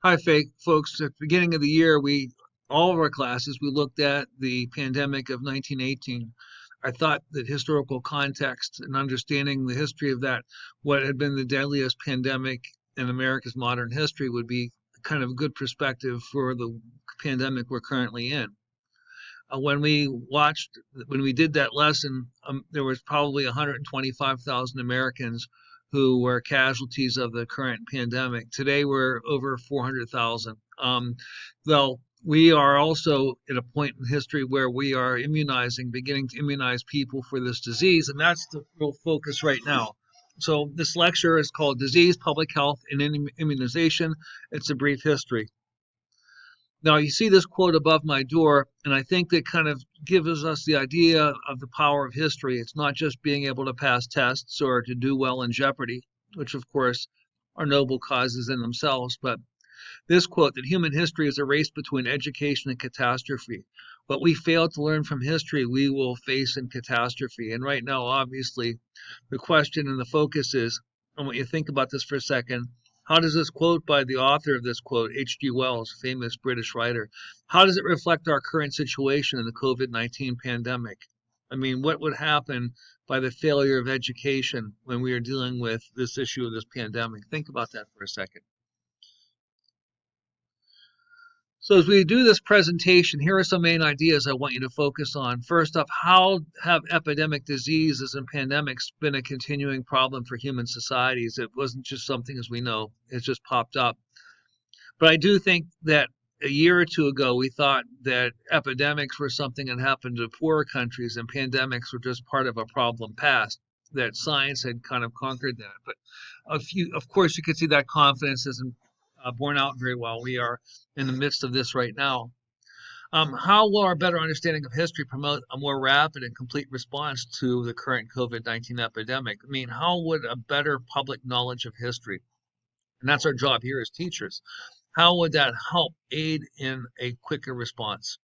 Hi, fake folks. At the beginning of the year, all of our classes, we looked at the pandemic of 1918. I thought that historical context and understanding the history of that, what had been the deadliest pandemic in America's modern history, would be kind of a good perspective for the pandemic we're currently in. When we did that lesson, there was probably 125,000 Americans who were casualties of the current pandemic. Today, we're over 400,000. Though we are also at a point in history where we are beginning to immunize people for this disease, and that's the real focus right now. So this lecture is called Disease, Public Health, and Immunization. It's a brief history. Now, you see this quote above my door, and I think that kind of gives us the idea of the power of history. It's not just being able to pass tests or to do well in Jeopardy, which, of course, are noble causes in themselves, but this quote that human history is a race between education and catastrophe. What we fail to learn from history, we will face in catastrophe. And right now, obviously, the question and the focus is, I want you to think about this for a second. How does this quote by the author of this quote, H.G. Wells, famous British writer, how does it reflect our current situation in the COVID-19 pandemic? I mean, what would happen by the failure of education when we are dealing with this issue of this pandemic? Think about that for a second. So as we do this presentation, here are some main ideas I want you to focus on. First up, how have epidemic diseases and pandemics been a continuing problem for human societies? It wasn't just something, as we know, it's just popped up. But I do think that a year or two ago, we thought that epidemics were something that happened to poorer countries and pandemics were just part of a problem past, that science had kind of conquered that. But of course, you could see that confidence isn't borne out very well. We are in the midst of this right now. How will our better understanding of history promote a more rapid and complete response to the current COVID-19 epidemic? I mean, how would a better public knowledge of history, and that's our job here as teachers, how would that help aid in a quicker response?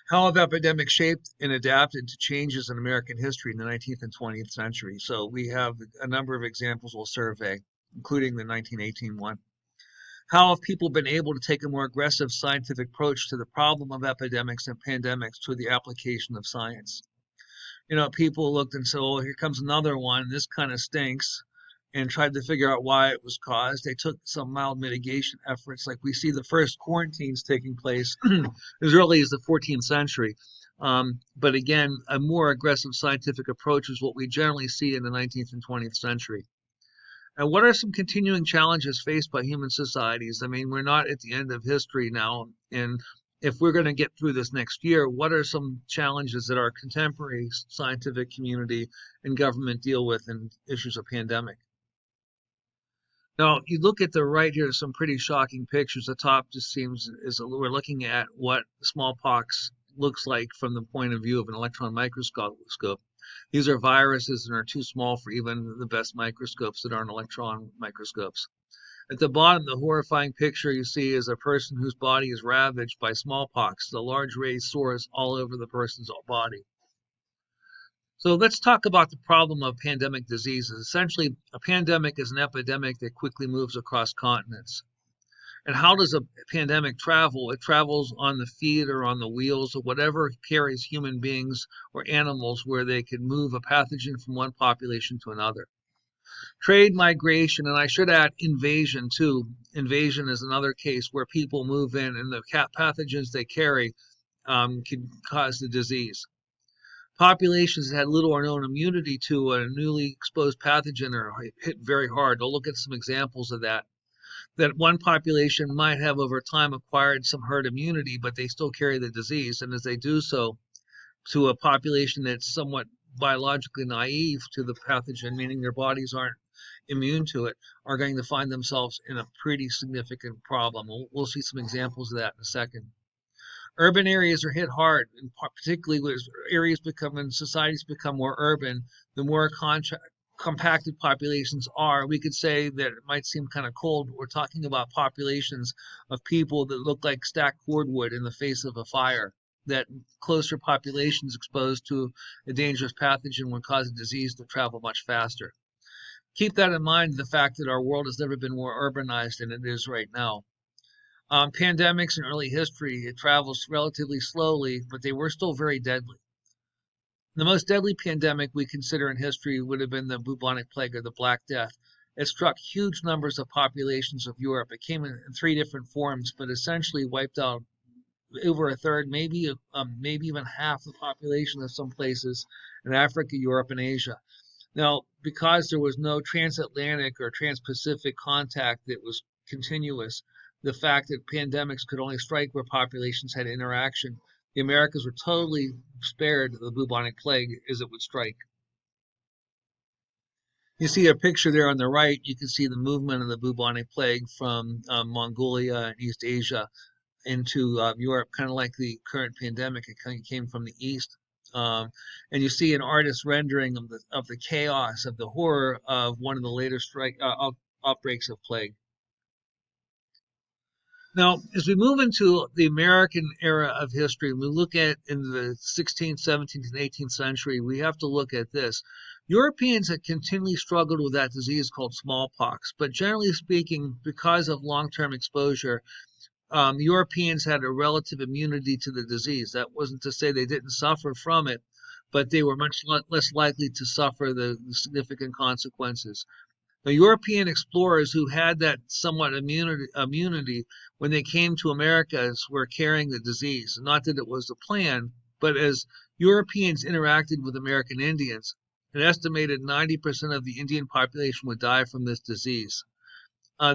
How have epidemics shaped and adapted to changes in American history in the 19th and 20th century? So we have a number of examples we'll survey, including the 1918 one. How have people been able to take a more aggressive scientific approach to the problem of epidemics and pandemics through the application of science? You know, people looked and said, oh, here comes another one. This kind of stinks, and tried to figure out why it was caused. They took some mild mitigation efforts, like we see the first quarantines taking place as early as the 14th century. But again, a more aggressive scientific approach is what we generally see in the 19th and 20th century. And what are some continuing challenges faced by human societies? I mean, we're not at the end of history now. And if we're going to get through this next year, what are some challenges that our contemporary scientific community and government deal with in issues of pandemic? Now, you look at the right here, some pretty shocking pictures. The top just seems is we're looking at what smallpox looks like from the point of view of an electron microscope. These are viruses and are too small for even the best microscopes that aren't electron microscopes. At the bottom, the horrifying picture you see is a person whose body is ravaged by smallpox. The large raised sores all over the person's body. So let's talk about the problem of pandemic diseases. Essentially, a pandemic is an epidemic that quickly moves across continents. And how does a pandemic travel? It travels on the feet or on the wheels or whatever carries human beings or animals where they can move a pathogen from one population to another. Trade, migration, and I should add invasion too. Invasion is another case where people move in and the pathogens they carry can cause the disease. Populations that had little or no immunity to a newly exposed pathogen are hit very hard. I'll look at some examples of that. That one population might have over time acquired some herd immunity, but they still carry the disease. And as they do so to a population that's somewhat biologically naive to the pathogen, meaning their bodies aren't immune to it, are going to find themselves in a pretty significant problem. We'll see some examples of that in a second. Urban areas are hit hard, and particularly as societies become more urban, the more compacted populations are. We could say that it might seem kind of cold, but we're talking about populations of people that look like stacked cordwood in the face of a fire. That closer populations exposed to a dangerous pathogen would cause a disease to travel much faster. Keep that in mind, the fact that our world has never been more urbanized than it is right now. Pandemics in early history, it travels relatively slowly, but they were still very deadly. The most deadly pandemic we consider in history would have been the bubonic plague or the Black Death. It struck huge numbers of populations of Europe. It came in three different forms, but essentially wiped out over a third, maybe even half the population of some places in Africa, Europe, and Asia. Now, because there was no transatlantic or trans-Pacific contact that was continuous, the fact that pandemics could only strike where populations had interaction, the Americas were totally spared the bubonic plague as it would strike. You see a picture there on the right. You can see the movement of the bubonic plague from Mongolia and East Asia into Europe, kind of like the current pandemic. It kind of came from the east, and you see an artist's rendering of the chaos, of the horror of one of the later outbreaks of plague. Now, as we move into the American era of history, we look at in the 16th, 17th, and 18th century, we have to look at this. Europeans had continually struggled with that disease called smallpox, but generally speaking, because of long-term exposure, Europeans had a relative immunity to the disease. That wasn't to say they didn't suffer from it, but they were much less likely to suffer the significant consequences. The European explorers who had that somewhat immunity when they came to Americas were carrying the disease. Not that it was the plan, but as Europeans interacted with American Indians, an estimated 90% of the Indian population would die from this disease.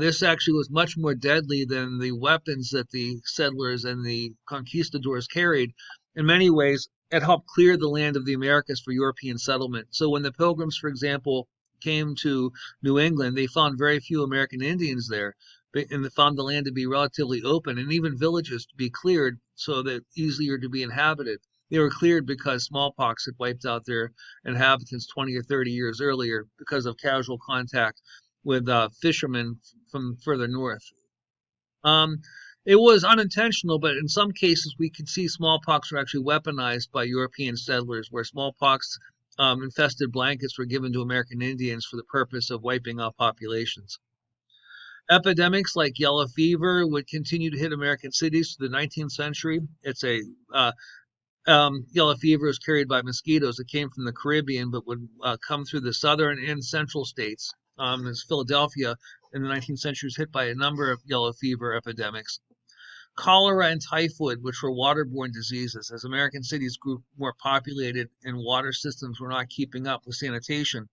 This actually was much more deadly than the weapons that the settlers and the conquistadors carried. In many ways, it helped clear the land of the Americas for European settlement. So when the Pilgrims, for example, came to New England, they found very few American Indians there, and they found the land to be relatively open and even villages to be cleared so that easier to be inhabited. They were cleared because smallpox had wiped out their inhabitants 20 or 30 years earlier because of casual contact with fishermen from further north. Um, it was unintentional, but in some cases we could see smallpox were actually weaponized by European settlers, where smallpox infested blankets were given to American Indians for the purpose of wiping out populations. Epidemics like yellow fever would continue to hit American cities through the 19th century. Yellow fever is carried by mosquitoes that came from the Caribbean, but would come through the southern and central states. As Philadelphia in the 19th century was hit by a number of yellow fever epidemics. Cholera and typhoid, which were waterborne diseases, as American cities grew more populated and water systems were not keeping up with sanitation,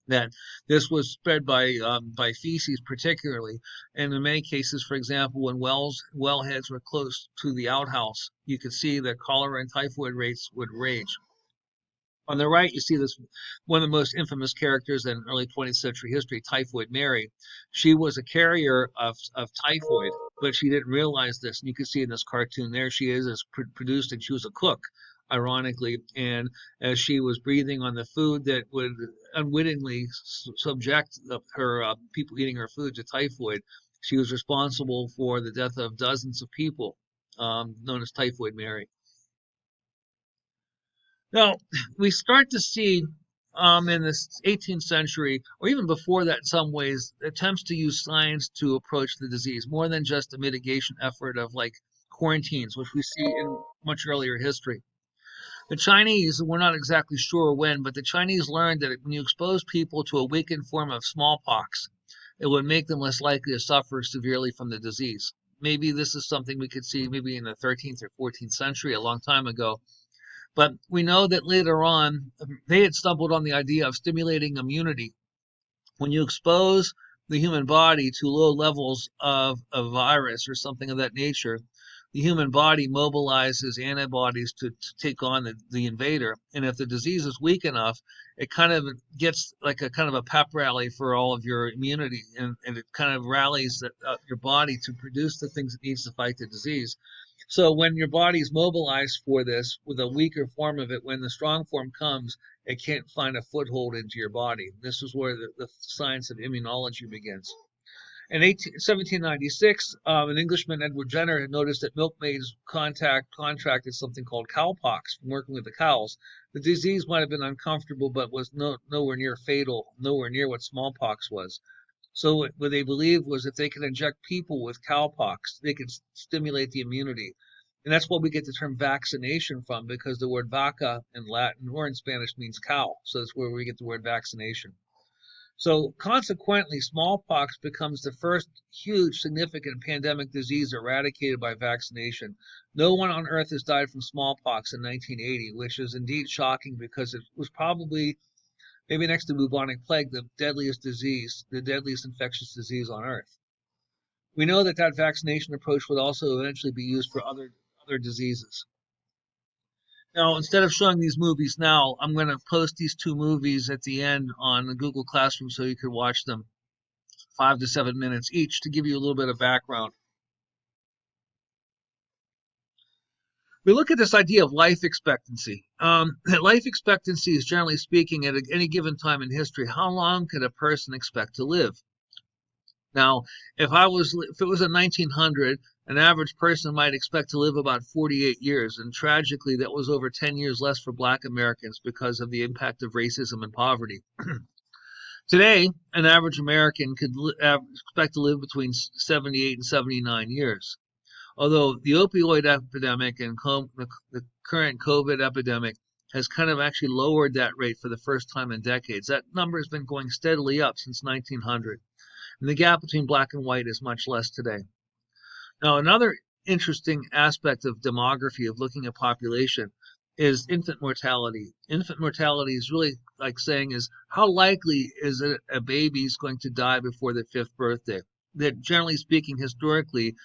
that this was spread by feces particularly, and in many cases, for example, when wellheads were close to the outhouse, you could see that cholera and typhoid rates would rage. On the right, you see this one of the most infamous characters in early 20th century history, Typhoid Mary. She was a carrier of typhoid, but she didn't realize this. And you can see in this cartoon, there she is, as produced, and she was a cook, ironically. And as she was breathing on the food that would unwittingly subject her people eating her food to typhoid, she was responsible for the death of dozens of people, known as Typhoid Mary. Now, we start to see in the 18th century, or even before that in some ways, attempts to use science to approach the disease, more than just a mitigation effort of like quarantines, which we see in much earlier history. The Chinese, we're not exactly sure when, but the Chinese learned that when you expose people to a weakened form of smallpox, it would make them less likely to suffer severely from the disease. Maybe this is something we could see maybe in the 13th or 14th century, a long time ago. But we know that later on, they had stumbled on the idea of stimulating immunity. When you expose the human body to low levels of a virus or something of that nature, the human body mobilizes antibodies to take on the invader. And if the disease is weak enough, it kind of gets like a kind of a pep rally for all of your immunity, and it kind of rallies your body to produce the things it needs to fight the disease. So when your body's mobilized for this with a weaker form of it, when the strong form comes, it can't find a foothold into your body. This is where the science of immunology begins. In 1796, an Englishman, Edward Jenner, had noticed that milkmaids contracted something called cowpox from working with the cows. The disease might have been uncomfortable, but was nowhere near fatal, nowhere near what smallpox was. So what they believed was if they could inject people with cowpox, they could stimulate the immunity. And that's what we get the term vaccination from, because the word vaca in Latin or in Spanish means cow. So that's where we get the word vaccination. So consequently, smallpox becomes the first huge significant pandemic disease eradicated by vaccination. No one on earth has died from smallpox in 1980, which is indeed shocking because it was probably, maybe next to bubonic plague, the deadliest disease, the deadliest infectious disease on earth. We know that that vaccination approach would also eventually be used for other diseases. Now, instead of showing these movies now, I'm going to post these two movies at the end on the Google Classroom so you can watch them, 5 to 7 minutes each, to give you a little bit of background. We look at this idea of life expectancy. Life expectancy is, generally speaking, at any given time in history, how long could a person expect to live? Now, if it was in 1900, an average person might expect to live about 48 years, and tragically, that was over 10 years less for Black Americans because of the impact of racism and poverty. Today, an average American could expect to live between 78 and 79 years. Although the opioid epidemic and the current COVID epidemic has kind of actually lowered that rate for the first time in decades, that number has been going steadily up since 1900. And the gap between black and white is much less today. Now, another interesting aspect of demography, of looking at population, is infant mortality. Infant mortality is really like saying is how likely is it a baby is going to die before their 5th birthday? That generally speaking, historically,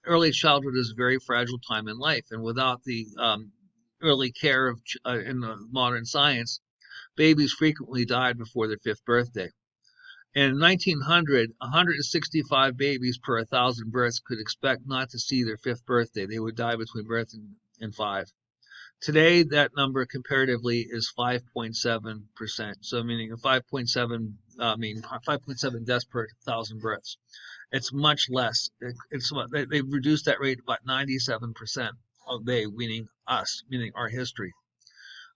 early childhood is a very fragile time in life, and without the early care of in modern science, babies frequently died before their 5th birthday. In 1900, 165 babies per 1,000 births could expect not to see their 5th birthday. They would die between birth and 5. Today, that number comparatively is 5.7%. So meaning 5.7 deaths per 1,000 births. It's much less. They've reduced that rate about 97% of they, meaning us, meaning our history.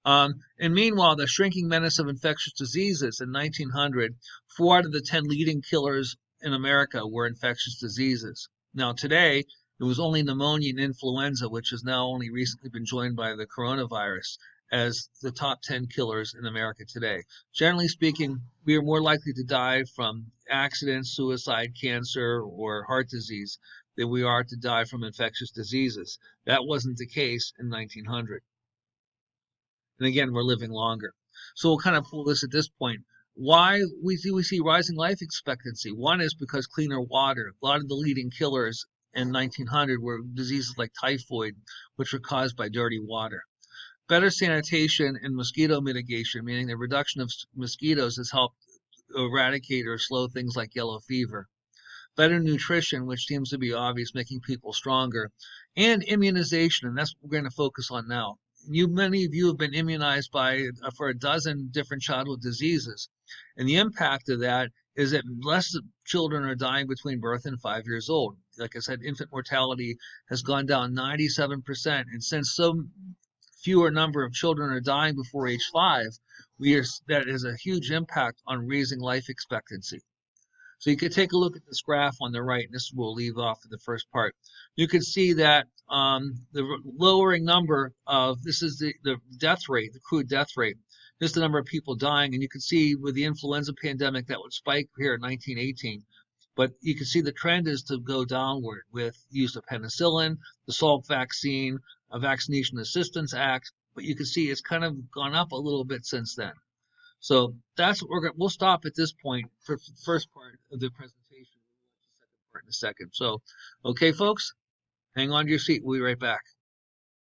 And meanwhile, the shrinking menace of infectious diseases in 1900, 4 out of the 10 leading killers in America were infectious diseases. Now today, it was only pneumonia and influenza, which has now only recently been joined by the coronavirus as the top 10 killers in America today. Generally speaking, we are more likely to die from accidents, suicide, cancer, or heart disease than we are to die from infectious diseases. That wasn't the case in 1900. And again, we're living longer. So we'll kind of pull this at this point. Why we see rising life expectancy? One is because cleaner water. A lot of the leading killers in 1900 were diseases like typhoid, which were caused by dirty water. Better sanitation and mosquito mitigation, meaning the reduction of mosquitoes, has helped eradicate or slow things like yellow fever. Better nutrition, which seems to be obvious, making people stronger, and immunization, and that's what we're going to focus on now. Many of you have been immunized for a dozen different childhood diseases, and the impact of that is that less children are dying between birth and 5 years old. Like I said, infant mortality has gone down 97%, and since so fewer number of children are dying before age 5, that is a huge impact on raising life expectancy. So you could take a look at this graph on the right, and this will leave off in the first part. You can see that the lowering number of, this is the death rate, the crude death rate. This is the number of people dying, and you can see with the influenza pandemic that would spike here in 1918. But you can see the trend is to go downward with use of penicillin, the Salk vaccine, a Vaccination Assistance Act. But you can see it's kind of gone up a little bit since then. So that's what we'll stop at this point for the first part of the presentation. We'll watch the second part in a second. So, okay, folks, hang on to your seat. We'll be right back.